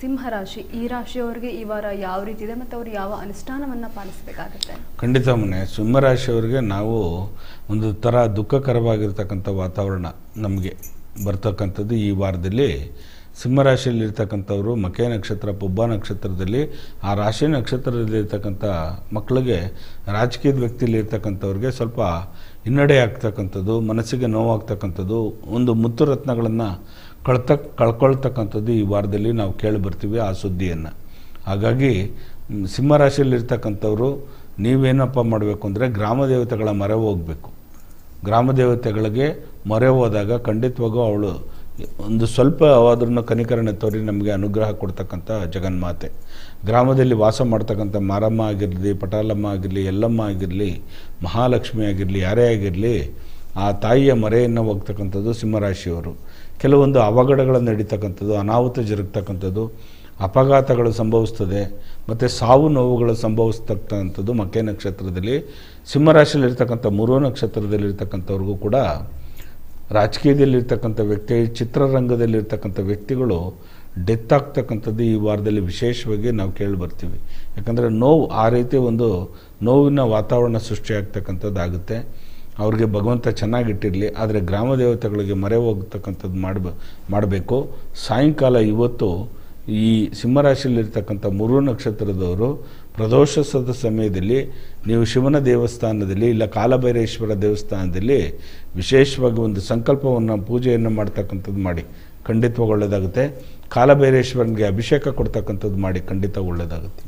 ಸಿಂಹರಾಶಿ ಈ ರಾಶಿಯವರಿಗೆ ಈ ವಾರ ಯಾವ ರೀತಿ ಇದೆ ಮತ್ತು ಅವರು ಯಾವ ಅನುಷ್ಠಾನವನ್ನು ಪಾಲಿಸಬೇಕಾಗುತ್ತೆ? ಖಂಡಿತ ಮನೆ ಸಿಂಹರಾಶಿಯವರಿಗೆ ನಾವು ಒಂದು ಥರ ದುಃಖಕರವಾಗಿರ್ತಕ್ಕಂಥ ವಾತಾವರಣ ನಮಗೆ ಬರ್ತಕ್ಕಂಥದ್ದು ಈ ವಾರದಲ್ಲಿ. ಸಿಂಹರಾಶಿಯಲ್ಲಿರ್ತಕ್ಕಂಥವರು ಮಕೆ ನಕ್ಷತ್ರ, ಪುಬ್ಬ ನಕ್ಷತ್ರದಲ್ಲಿ ಆ ರಾಶಿ ನಕ್ಷತ್ರದಲ್ಲಿರ್ತಕ್ಕಂಥ ಮಕ್ಕಳಿಗೆ, ರಾಜಕೀಯದ ವ್ಯಕ್ತಿಯಲ್ಲಿರ್ತಕ್ಕಂಥವ್ರಿಗೆ ಸ್ವಲ್ಪ ಹಿನ್ನಡೆ ಆಗ್ತಕ್ಕಂಥದ್ದು, ಮನಸ್ಸಿಗೆ ನೋವಾಗ್ತಕ್ಕಂಥದ್ದು, ಒಂದು ಮುತ್ತು ರತ್ನಗಳನ್ನು ಕಳ್ಕೊಳ್ತಕ್ಕಂಥದ್ದು ಈ ವಾರದಲ್ಲಿ ನಾವು ಕೇಳಿ ಬರ್ತೀವಿ ಆ ಸುದ್ದಿಯನ್ನು. ಹಾಗಾಗಿ ಸಿಂಹರಾಶಿಯಲ್ಲಿರ್ತಕ್ಕಂಥವರು ನೀವೇನಪ್ಪ ಮಾಡಬೇಕು ಅಂದರೆ ಗ್ರಾಮ ದೇವತೆಗಳ ಮೊರೆ ಹೋಗಬೇಕು. ಗ್ರಾಮ ದೇವತೆಗಳಿಗೆ ಮೊರೆ ಹೋದಾಗ ಖಂಡಿತವಾಗೂ ಅವಳು ಒಂದು ಸ್ವಲ್ಪ ಆದ್ರೂ ಕನಿಕರಣ ತೋರಿ ನಮಗೆ ಅನುಗ್ರಹ ಕೊಡ್ತಕ್ಕಂಥ ಜಗನ್ಮಾತೆ. ಗ್ರಾಮದಲ್ಲಿ ವಾಸ ಮಾಡ್ತಕ್ಕಂಥ ಮಾರಮ್ಮ ಆಗಿರಲಿ, ಪಟಾಲಮ್ಮ ಆಗಿರಲಿ, ಎಲ್ಲಮ್ಮ ಆಗಿರಲಿ, ಮಹಾಲಕ್ಷ್ಮಿ ಆಗಿರಲಿ, ಯಾರೇ ಆಗಿರಲಿ, ಆ ತಾಯಿಯ ಮೊರೆಯನ್ನು ಹೋಗ್ತಕ್ಕಂಥದ್ದು ಸಿಂಹರಾಶಿಯವರು. ಕೆಲವೊಂದು ಅವಘಡಗಳು ನಡೀತಕ್ಕಂಥದ್ದು, ಅನಾಹುತ ಜರುಗ್ತಕ್ಕಂಥದ್ದು, ಅಪಘಾತಗಳು ಸಂಭವಿಸ್ತದೆ, ಮತ್ತು ಸಾವು ನೋವುಗಳು ಸಂಭವಿಸ್ತಕ್ಕಂಥದ್ದು ಮಕೆ ನಕ್ಷತ್ರದಲ್ಲಿ. ಸಿಂಹರಾಶಿಯಲ್ಲಿರ್ತಕ್ಕಂಥ ಮೂರು ನಕ್ಷತ್ರದಲ್ಲಿರ್ತಕ್ಕಂಥವ್ರಿಗೂ ಕೂಡ ರಾಜಕೀಯದಲ್ಲಿರ್ತಕ್ಕಂಥ ವ್ಯಕ್ತಿ, ಚಿತ್ರರಂಗದಲ್ಲಿರ್ತಕ್ಕಂಥ ವ್ಯಕ್ತಿಗಳು ಡೆತ್ ಆಗ್ತಕ್ಕಂಥದ್ದು ಈ ವಾರದಲ್ಲಿ ವಿಶೇಷವಾಗಿ ನಾವು ಕೇಳಿ ಬರ್ತೀವಿ. ಯಾಕಂದರೆ ನೋವು, ಆ ರೀತಿ ಒಂದು ನೋವಿನ ವಾತಾವರಣ ಸೃಷ್ಟಿಯಾಗ್ತಕ್ಕಂಥದ್ದಾಗುತ್ತೆ. ಅವ್ರಿಗೆ ಭಗವಂತ ಚೆನ್ನಾಗಿಟ್ಟಿರಲಿ. ಆದರೆ ಗ್ರಾಮ ದೇವತೆಗಳಿಗೆ ಮೊರೆ ಹೋಗ್ತಕ್ಕಂಥದ್ದು ಮಾಡಬೇಕು. ಸಾಯಂಕಾಲ ಇವತ್ತು ಈ ಸಿಂಹರಾಶಿಯಲ್ಲಿರ್ತಕ್ಕಂಥ ಮೂರು ನಕ್ಷತ್ರದವರು ಪ್ರದೋಷದ ಸಮಯದಲ್ಲಿ ನೀವು ಶಿವನ ದೇವಸ್ಥಾನದಲ್ಲಿ ಇಲ್ಲ ಕಾಲಭೈರೇಶ್ವರ ದೇವಸ್ಥಾನದಲ್ಲಿ ವಿಶೇಷವಾಗಿ ಒಂದು ಸಂಕಲ್ಪವನ್ನು, ಪೂಜೆಯನ್ನು ಮಾಡ್ತಕ್ಕಂಥದ್ದು ಮಾಡಿ, ಖಂಡಿತವಾಗಿ ಒಳ್ಳೆಯದಾಗುತ್ತೆ. ಕಾಲಭೈರೇಶ್ವರನಿಗೆ ಅಭಿಷೇಕ ಕೊಡ್ತಕ್ಕಂಥದ್ದು ಮಾಡಿ, ಖಂಡಿತ ಒಳ್ಳೆಯದಾಗುತ್ತೆ.